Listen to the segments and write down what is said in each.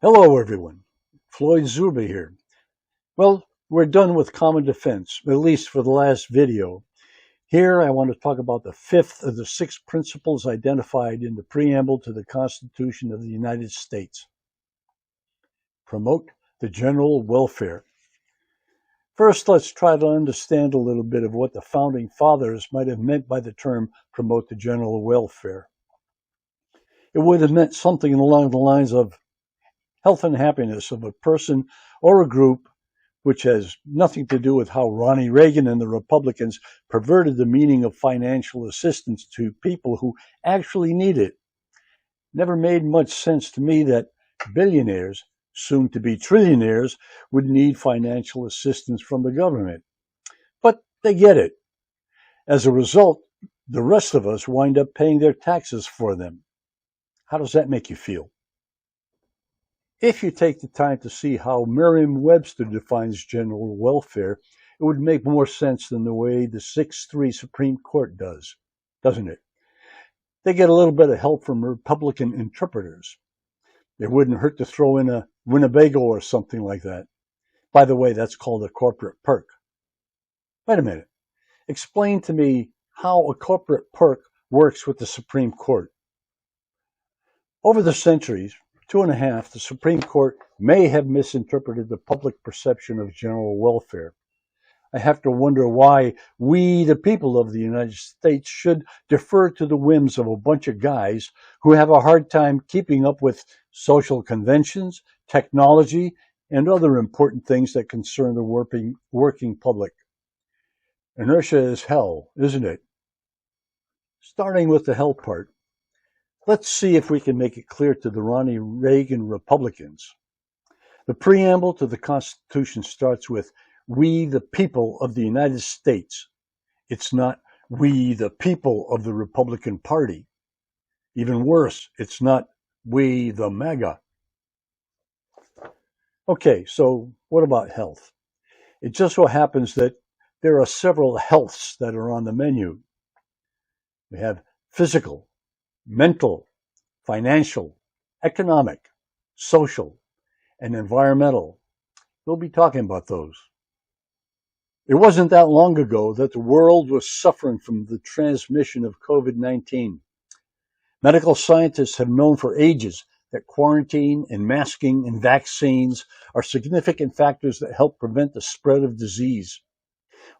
Hello, everyone. Floyd Zuber here. Well, we're done with common defense, at least for the last video. Here, I want to talk about the fifth of the six principles identified in the Preamble to the Constitution of the United States. Promote the general welfare. First, let's try to understand a little bit of what the Founding Fathers might have meant by the term promote the general welfare. It would have meant something along the lines of health and happiness of a person or a group, which has nothing to do with how Ronnie Reagan and the Republicans perverted the meaning of financial assistance to people who actually need it. Never made much sense to me that billionaires, soon to be trillionaires, would need financial assistance from the government. But they get it. As a result, the rest of us wind up paying their taxes for them. How does that make you feel? If you take the time to see how Merriam-Webster defines general welfare, it would make more sense than the way the 6-3 Supreme Court does, doesn't it? They get a little bit of help from Republican interpreters. It wouldn't hurt to throw in a Winnebago or something like that. By the way, that's called a corporate perk. Wait a minute. Explain to me how a corporate perk works with the Supreme Court. Over the centuries, 2.5, the Supreme Court may have misinterpreted the public perception of general welfare. I have to wonder why we, the people of the United States, should defer to the whims of a bunch of guys who have a hard time keeping up with social conventions, technology, and other important things that concern the working public. Inertia is hell, isn't it? Starting with the hell part, let's see if we can make it clear to the Ronnie Reagan Republicans. The preamble to the Constitution starts with, "We, the people of the United States." It's not, "We, the people of the Republican Party." Even worse, it's not, "We, the MAGA." Okay, so what about health? It just so happens that there are several healths that are on the menu. We have physical, mental, financial, economic, social, and environmental. We'll be talking about those. It wasn't that long ago that the world was suffering from the transmission of COVID-19. Medical scientists have known for ages that quarantine and masking and vaccines are significant factors that help prevent the spread of disease.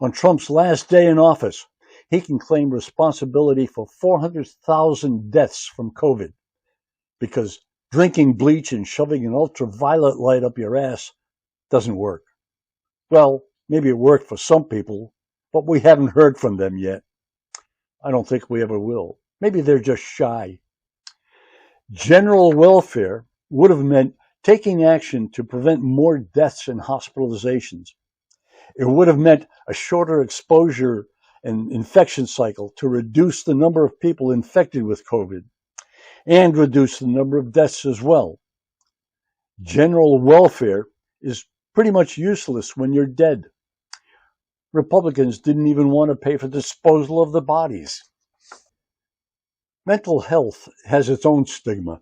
On Trump's last day in office, he can claim responsibility for 400,000 deaths from COVID because drinking bleach and shoving an ultraviolet light up your ass doesn't work. Well, maybe it worked for some people, but we haven't heard from them yet. I don't think we ever will. Maybe they're just shy. General welfare would have meant taking action to prevent more deaths and hospitalizations. It would have meant a shorter exposure and infection cycle to reduce the number of people infected with COVID and reduce the number of deaths as well. General welfare is pretty much useless when you're dead. Republicans didn't even want to pay for disposal of the bodies. Mental health has its own stigma.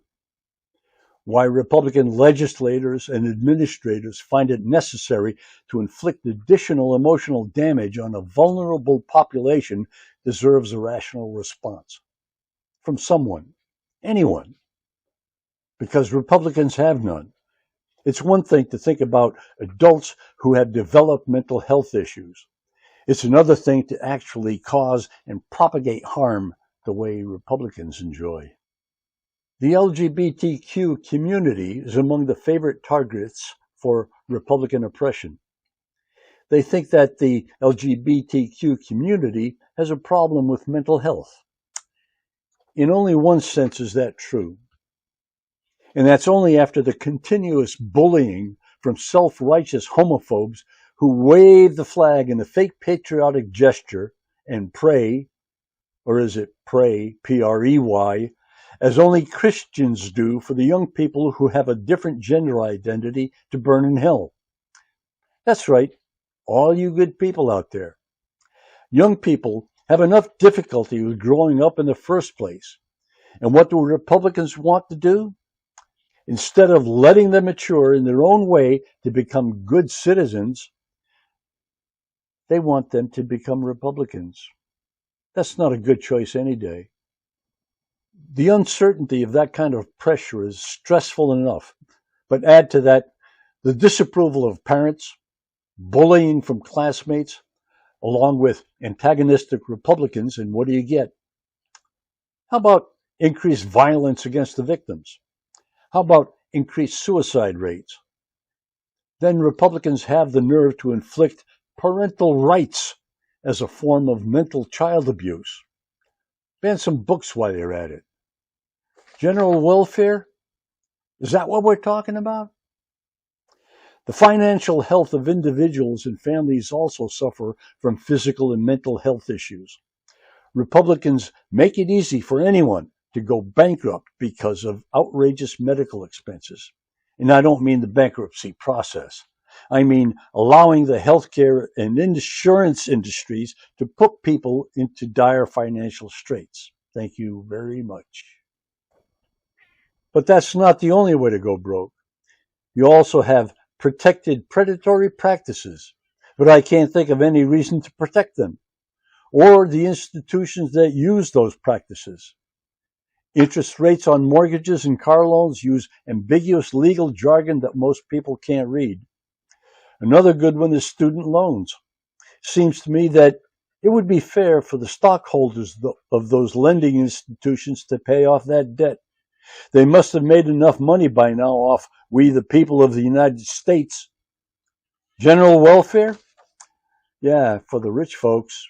Why Republican legislators and administrators find it necessary to inflict additional emotional damage on a vulnerable population deserves a rational response from someone, anyone, because Republicans have none. It's one thing to think about adults who have developed mental health issues. It's another thing to actually cause and propagate harm the way Republicans enjoy. The LGBTQ community is among the favorite targets for Republican oppression. They think that the LGBTQ community has a problem with mental health. In only one sense is that true. And that's only after the continuous bullying from self-righteous homophobes who wave the flag in a fake patriotic gesture and pray, or is it pray, P-R-E-Y, as only Christians do for the young people who have a different gender identity to burn in hell. That's right, all you good people out there. Young people have enough difficulty with growing up in the first place. And what do Republicans want to do? Instead of letting them mature in their own way to become good citizens, they want them to become Republicans. That's not a good choice any day. The uncertainty of that kind of pressure is stressful enough, but add to that the disapproval of parents, bullying from classmates, along with antagonistic Republicans, and what do you get? How about increased violence against the victims? How about increased suicide rates? Then Republicans have the nerve to inflict parental rights as a form of mental child abuse. Ban some books while you're at it. General welfare? Is that what we're talking about? The financial health of individuals and families also suffer from physical and mental health issues. Republicans make it easy for anyone to go bankrupt because of outrageous medical expenses. And I don't mean the bankruptcy process. I mean allowing the healthcare and insurance industries to put people into dire financial straits. Thank you very much. But that's not the only way to go broke. You also have protected predatory practices, but I can't think of any reason to protect them or the institutions that use those practices. Interest rates on mortgages and car loans use ambiguous legal jargon that most people can't read. Another good one is student loans. Seems to me that it would be fair for the stockholders of those lending institutions to pay off that debt. They must have made enough money by now off we the people of the United States. General welfare? Yeah, for the rich folks.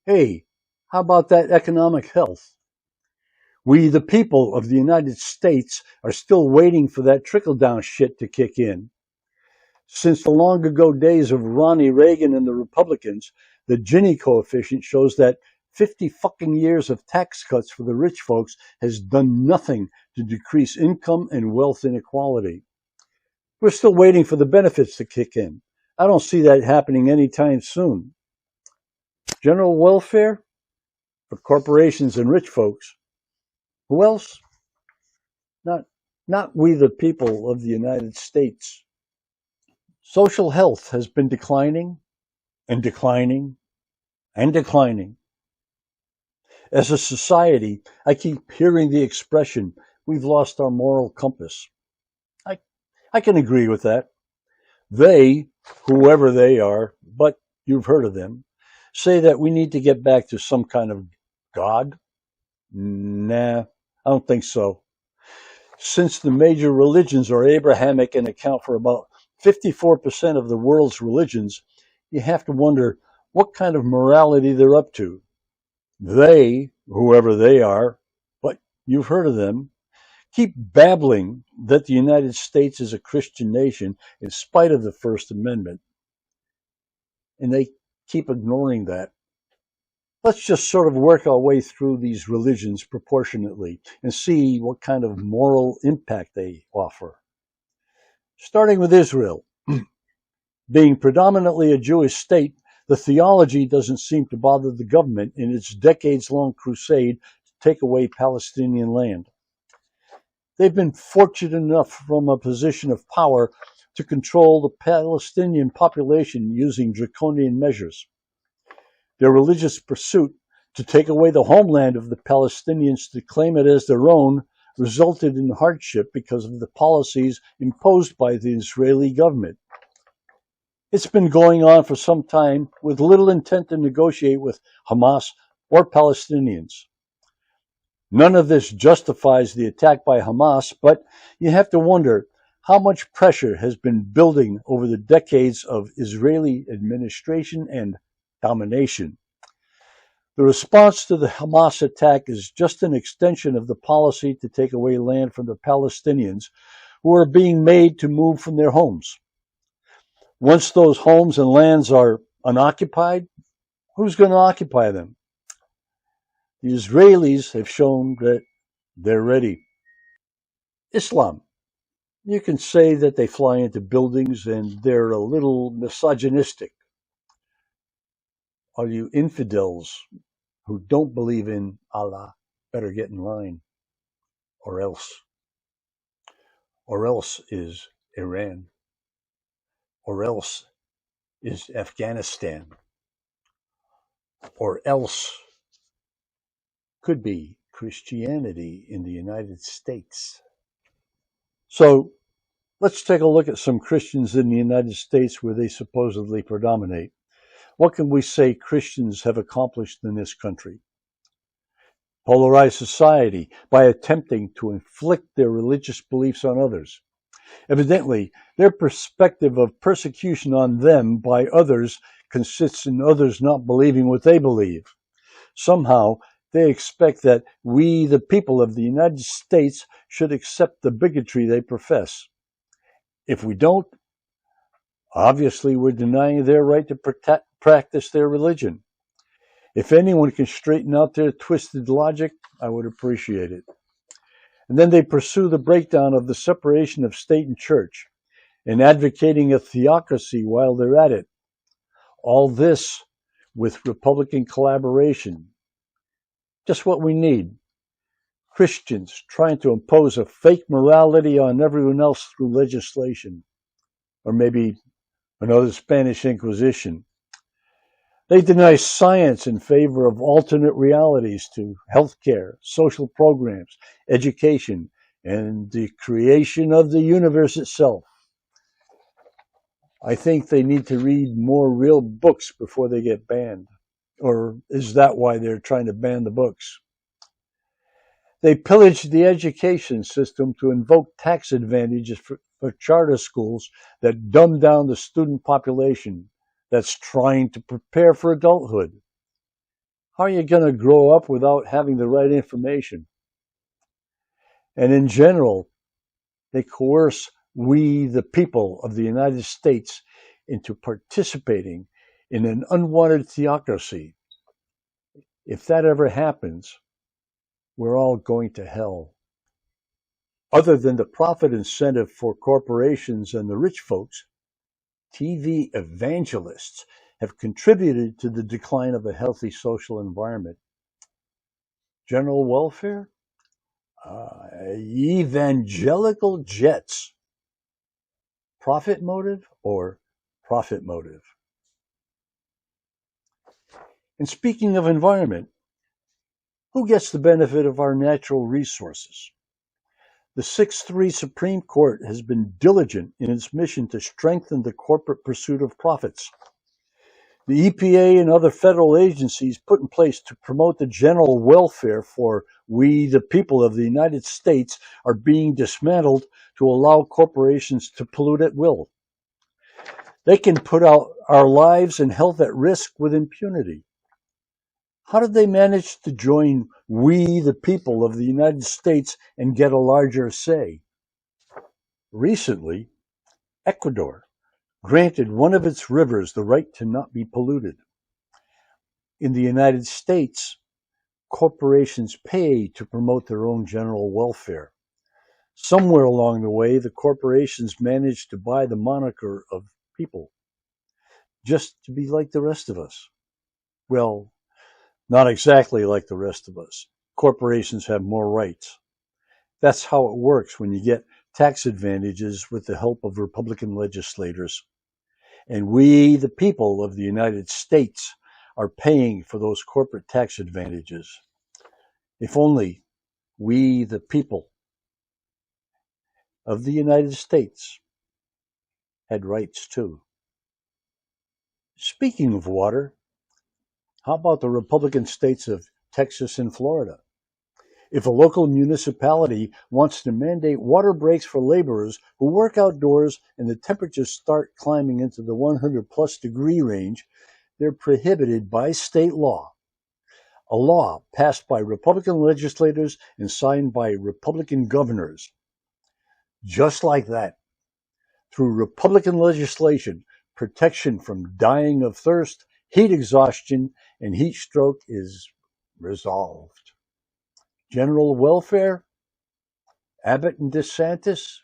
Hey, how about that economic health? We the people of the United States are still waiting for that trickle-down shit to kick in. Since the long ago days of Ronnie Reagan and the Republicans, the Gini coefficient shows that 50 fucking years of tax cuts for the rich folks has done nothing to decrease income and wealth inequality. We're still waiting for the benefits to kick in. I don't see that happening anytime soon. General welfare for corporations and rich folks. Who else? Not, not we the people of the United States. Social health has been declining and declining and declining. As a society, I keep hearing the expression, we've lost our moral compass. I, I can agree with that. They, whoever they are, but you've heard of them, say that we need to get back to some kind of God. Nah, I don't think so. Since the major religions are Abrahamic and account for about 54% of the world's religions, you have to wonder what kind of morality they're up to. They, whoever they are, but you've heard of them, keep babbling that the United States is a Christian nation in spite of the First Amendment. And they keep ignoring that. Let's just sort of work our way through these religions proportionately and see what kind of moral impact they offer. Starting with Israel. Being predominantly a Jewish state, the theology doesn't seem to bother the government in its decades-long crusade to take away Palestinian land. They've been fortunate enough from a position of power to control the Palestinian population using draconian measures. Their religious pursuit to take away the homeland of the Palestinians to claim it as their own resulted in hardship because of the policies imposed by the Israeli government. It's been going on for some time with little intent to negotiate with Hamas or Palestinians. None of this justifies the attack by Hamas, but you have to wonder how much pressure has been building over the decades of Israeli administration and domination. The response to the Hamas attack is just an extension of the policy to take away land from the Palestinians who are being made to move from their homes. Once those homes and lands are unoccupied, who's going to occupy them? The Israelis have shown that they're ready. Islam. You can say that they fly into buildings and they're a little misogynistic. All you infidels who don't believe in Allah better get in line or else. or else is Iran, or else is Afghanistan, or else could be Christianity in the United States. So let's take a look at some Christians in the United States where they supposedly predominate. What can we say Christians have accomplished in this country? Polarized society by attempting to inflict their religious beliefs on others. Evidently, their perspective of persecution on them by others consists in others not believing what they believe. Somehow, they expect that we, the people of the United States, should accept the bigotry they profess. If we don't, obviously we're denying their right to practice their religion. If anyone can straighten out their twisted logic, I would appreciate it. And then they pursue the breakdown of the separation of state and church and advocating a theocracy while they're at it. All this with Republican collaboration. Just what we need. Christians trying to impose a fake morality on everyone else through legislation. Or maybe another Spanish Inquisition. They deny science in favor of alternate realities to healthcare, social programs, education, and the creation of the universe itself. I think they need to read more real books before they get banned. Or is that why they're trying to ban the books? They pillaged the education system to invoke tax advantages for charter schools that dumb down the student population that's trying to prepare for adulthood. How are you going to grow up without having the right information? And in general, they coerce we, the people of the United States, into participating in an unwanted theocracy. If that ever happens, we're all going to hell. Other than the profit incentive for corporations and the rich folks, TV evangelists have contributed to the decline of a healthy social environment. General welfare? Evangelical jets. Profit motive or profit motive? And speaking of environment, who gets the benefit of our natural resources? The 6-3 Supreme Court has been diligent in its mission to strengthen the corporate pursuit of profits. The EPA and other federal agencies put in place to promote the general welfare for we, the people of the United States, are being dismantled to allow corporations to pollute at will. They can put our lives and health at risk with impunity. How did they manage to join we, the people of the United States, and get a larger say? Recently, Ecuador granted one of its rivers the right to not be polluted. In the United States, corporations pay to promote their own general welfare. Somewhere along the way, the corporations managed to buy the moniker of people, just to be like the rest of us. Well, not exactly like the rest of us. Corporations have more rights. That's how it works when you get tax advantages with the help of Republican legislators. And we, the people of the United States, are paying for those corporate tax advantages. If only we, the people of the United States, had rights too. Speaking of water, how about the Republican states of Texas and Florida? If a local municipality wants to mandate water breaks for laborers who work outdoors and the temperatures start climbing into the 100 plus degree range, they're prohibited by state law. A law passed by Republican legislators and signed by Republican governors. Just like that, through Republican legislation, protection from dying of thirst, heat exhaustion, and heat stroke is resolved. General welfare? Abbott and DeSantis?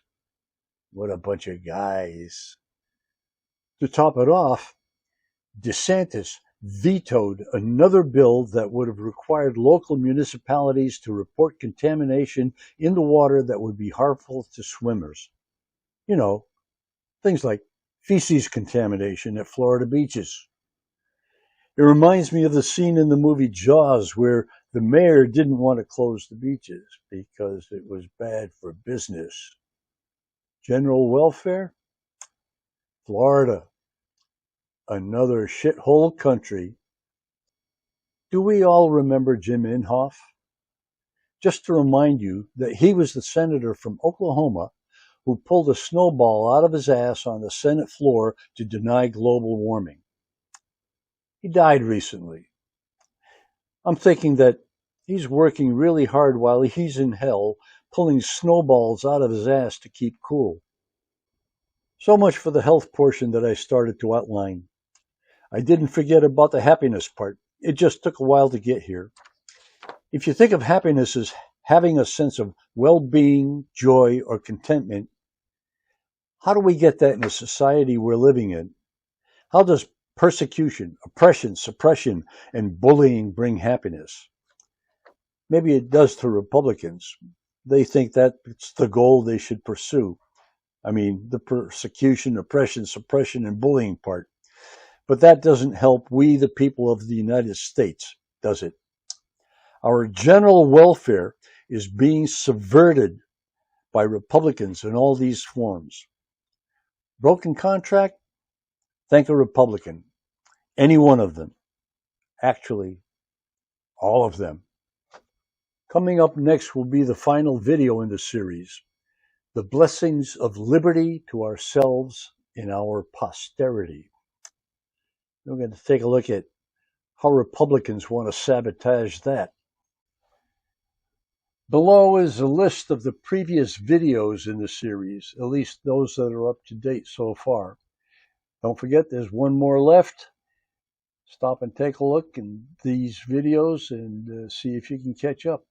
What a bunch of guys. To top it off, DeSantis vetoed another bill that would have required local municipalities to report contamination in the water that would be harmful to swimmers. You know, things like feces contamination at Florida beaches. It reminds me of the scene in the movie Jaws where the mayor didn't want to close the beaches because it was bad for business. General welfare? Florida, another shithole country. Do we all remember Jim Inhofe? Just to remind you that he was the senator from Oklahoma who pulled a snowball out of his ass on the Senate floor to deny global warming. He died recently. I'm thinking that he's working really hard while he's in hell, pulling snowballs out of his ass to keep cool. So much for the health portion that I started to outline. I didn't forget about the happiness part. It just took a while to get here. If you think of happiness as having a sense of well-being, joy, or contentment, how do we get that in the society we're living in? How does persecution, oppression, suppression, and bullying bring happiness? Maybe it does to Republicans. They think that's the goal they should pursue. I mean, the persecution, oppression, suppression, and bullying part. But that doesn't help we, the people of the United States, does it? Our general welfare is being subverted by Republicans in all these forms. Broken contract? Thank a Republican. Any one of them. Actually, all of them. Coming up next will be the final video in the series, The Blessings of Liberty to Ourselves and Our Posterity. We're going to take a look at how Republicans want to sabotage that. Below is a list of the previous videos in the series, at least those that are up to date so far. Don't forget, there's one more left. Stop and take a look in these videos and see if you can catch up.